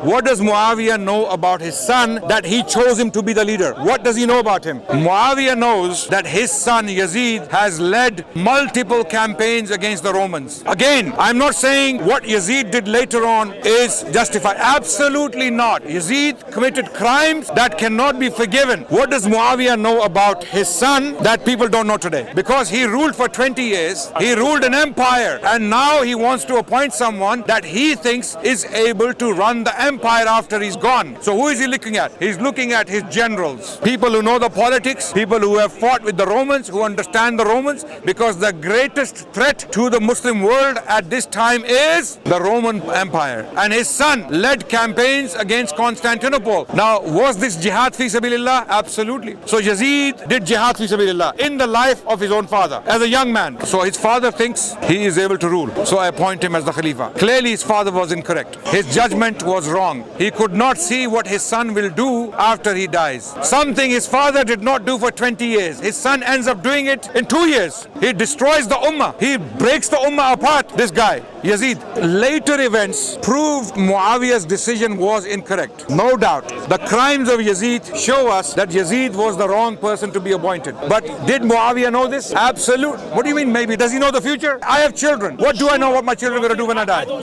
What does Muawiyah know about his son that he chose him to be the leader? What does he know about him? Muawiyah knows that his son Yazid has led multiple campaigns against the Romans. Again, I'm not saying what Yazid did later on is justified. Absolutely not. Yazid committed crimes that cannot be forgiven. What does Muawiyah know about his son that people don't know today? Because he ruled for 20 years, he ruled an empire, and now he wants to appoint someone that he thinks is able to run the empire after he's gone. So who is he looking at? He's looking at his generals, people who know the politics, people who have fought with the Romans, who understand the Romans, because the greatest threat to the Muslim world at this time is the Roman Empire. And his son led campaigns against Constantinople. Now, was this jihad fi sabilillah? Absolutely. So Yazid did jihad fi sabilillah in the life of his own father as a young man. So his father thinks he is able to rule. So I appoint him as the Khalifa. Clearly his father was incorrect. His judgment was wrong. He could not see what his son will do after he dies. Something his father did not do for 20 years. His son ends up doing it in 2 years. He destroys the ummah. He breaks the ummah apart, this guy, Yazid. Later events proved Muawiyah's decision was incorrect. No doubt. The crimes of Yazid show us that Yazid was the wrong person to be appointed. But did Muawiyah know this? Absolutely. What do you mean maybe? Does he know the future? I have children. What do I know what my children are going to do when I die?